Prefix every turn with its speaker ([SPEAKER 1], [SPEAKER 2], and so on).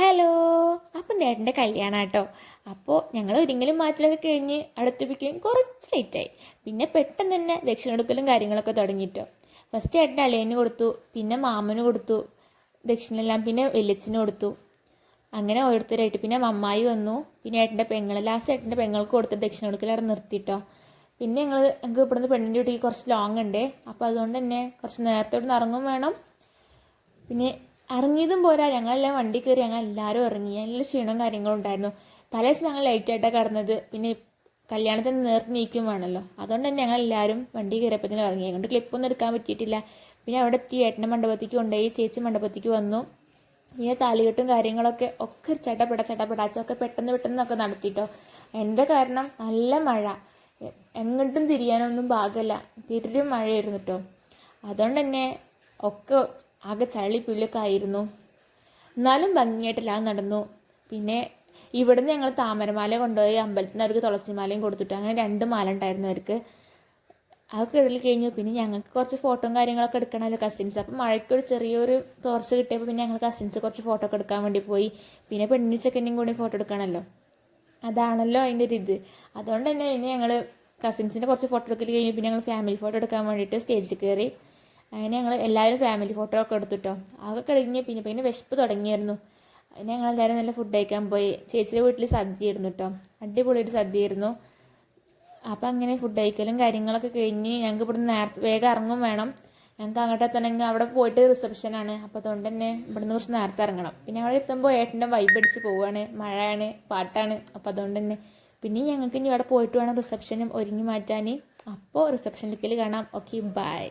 [SPEAKER 1] Hello. അപ്പം നേട്ടൻ്റെ കല്യാണം കേട്ടോ. അപ്പോൾ ഞങ്ങൾ ഒരിക്കലും മാറ്റലൊക്കെ കഴിഞ്ഞ് അടുത്തിപ്പിക്കും കുറച്ച് ലേറ്റായി. പിന്നെ പെട്ടെന്ന് തന്നെ ദക്ഷിണ കൊടുക്കലും കാര്യങ്ങളൊക്കെ തുടങ്ങിയിട്ടോ. ഫസ്റ്റ് ഏട്ടൻ്റെ അളിയന് കൊടുത്തു, പിന്നെ മാമന് കൊടുത്തു ദക്ഷിണെല്ലാം, പിന്നെ വെല്ലിച്ചിന് കൊടുത്തു. അങ്ങനെ ഓരോരുത്തരായിട്ട് പിന്നെ മമ്മായി വന്നു, പിന്നെ ഏട്ടൻ്റെ പെങ്ങൾ, ലാസ്റ്റ് ഏട്ടൻ്റെ പെങ്ങൾക്ക് കൊടുത്ത് ദക്ഷിണ കൊടുക്കൽ അവിടെ നിർത്തിയിട്ടോ. പിന്നെ ഞങ്ങൾക്ക് ഇവിടുന്ന് പെണ്ണിൻ്റെ വീട്ടിൽ കുറച്ച് ലോങ് ഉണ്ട്. അപ്പോൾ അതുകൊണ്ട് തന്നെ കുറച്ച് നേരത്തെ ഇവിടുന്ന് ഇറങ്ങും വേണം. പിന്നെ ഇറങ്ങിയതും പോരാ, ഞങ്ങളെല്ലാം വണ്ടി കയറി ഞങ്ങൾ എല്ലാവരും ഇറങ്ങി. നല്ല ക്ഷീണവും കാര്യങ്ങളും ഉണ്ടായിരുന്നു. തലേദിവസം ഞങ്ങൾ ലൈറ്റായിട്ടാണ് കിടന്നത്. പിന്നെ കല്യാണത്തിന് നേർത്ത് നീക്കും വേണമല്ലോ, അതുകൊണ്ട് തന്നെ ഞങ്ങൾ എല്ലാവരും വണ്ടി കയറിയപ്പോൾ ഇറങ്ങി. അതുകൊണ്ട് ക്ലിപ്പൊന്നും എടുക്കാൻ പറ്റിയിട്ടില്ല. പിന്നെ അവിടെ എത്തി ഏട്ടൻ്റെ മണ്ഡപത്തേക്ക് കൊണ്ടുപോയി, ചേച്ചി മണ്ഡപത്തേക്ക് വന്നു. പിന്നെ താലികെട്ടും കാര്യങ്ങളൊക്കെ ഒക്കെ ചട്ടപ്പെടാച്ചൊക്കെ പെട്ടെന്നൊക്കെ നടത്തിയിട്ടോ. എൻ്റെ കാരണം നല്ല മഴ, എങ്ങോട്ടും തിരിയാനൊന്നും പാകല്ല, തിരും മഴയായിരുന്നു കേട്ടോ. അതുകൊണ്ട് തന്നെ ഒക്കെ ആകെ ചളി പുല്ലൊക്കെ ആയിരുന്നു. എന്നാലും ഭംഗിയായിട്ടെല്ലാം നടന്നു. പിന്നെ ഇവിടുന്ന് ഞങ്ങൾ താമരമാല കൊണ്ടുപോയി അമ്പലത്തിൽ നിന്ന് അവർക്ക് തുളസിമാലയും കൊടുത്തിട്ട് അങ്ങനെ 2 മാല ഉണ്ടായിരുന്നു അവർക്ക്. അതൊക്കെ ഇടയിൽ കഴിഞ്ഞു. പിന്നെ ഞങ്ങൾക്ക് കുറച്ച് ഫോട്ടോയും കാര്യങ്ങളൊക്കെ എടുക്കണമല്ലോ കസിൻസ്. അപ്പം മഴയ്ക്കൊരു ചെറിയൊരു തോർച്ച കിട്ടിയപ്പോൾ പിന്നെ ഞങ്ങൾ കസിൻസ് കുറച്ച് ഫോട്ടോ ഒക്കെ എടുക്കാൻ വേണ്ടി പോയി. പിന്നെ പെണ്ണിനും ചെക്കനും കൂടി ഫോട്ടോ എടുക്കണമല്ലോ, അതാണല്ലോ അതിൻ്റെ ഒരു ഇത്. അതുകൊണ്ട് തന്നെ പിന്നെ ഞങ്ങൾ കസിൻസിൻ്റെ കുറച്ച് ഫോട്ടോ എടുക്കൽ കഴിഞ്ഞു. പിന്നെ ഞങ്ങൾ ഫാമിലി ഫോട്ടോ എടുക്കാൻ വേണ്ടിയിട്ട് സ്റ്റേജിൽ കയറി. അങ്ങനെ ഞങ്ങൾ എല്ലാവരും ഫാമിലി ഫോട്ടോ ഒക്കെ എടുത്തിട്ടോ. അതൊക്കെ കഴിഞ്ഞ് പിന്നെ വിശപ്പ് തുടങ്ങിയായിരുന്നു. അതിന് ഞങ്ങളെല്ലാവരും നല്ല ഫുഡ് കഴിക്കാൻ പോയി. ചേച്ചിയുടെ വീട്ടിൽ സദ്യയായിരുന്നു കേട്ടോ, അടിപൊളിയൊരു സദ്യയായിരുന്നു. അപ്പം അങ്ങനെ ഫുഡ് കഴിക്കലും കാര്യങ്ങളൊക്കെ കഴിഞ്ഞ് ഞങ്ങൾക്ക് ഇവിടുന്ന് നേരത്തെ വേഗം ഇറങ്ങും വേണം. ഞങ്ങൾക്ക് അങ്ങോട്ട് എത്തണമെങ്കിൽ അവിടെ പോയിട്ട് റിസപ്ഷനാണ്. അപ്പോൾ അതുകൊണ്ട് തന്നെ ഇവിടുന്ന് കുറച്ച് നേരത്തെ ഇറങ്ങണം. പിന്നെ അവിടെ എത്തുമ്പോൾ ഏട്ടൻ്റെ വൈബ് അടിച്ച് പോവുകയാണ്, മഴയാണ്, പാട്ടാണ്. അപ്പോൾ അതുകൊണ്ട് തന്നെ പിന്നെ ഞങ്ങൾക്ക് ഇനി അവിടെ പോയിട്ട് വേണം റിസപ്ഷനും ഒരുങ്ങി മാറ്റാൻ. അപ്പോൾ റിസപ്ഷനിലേക്ക് കാണാം. Okay, by.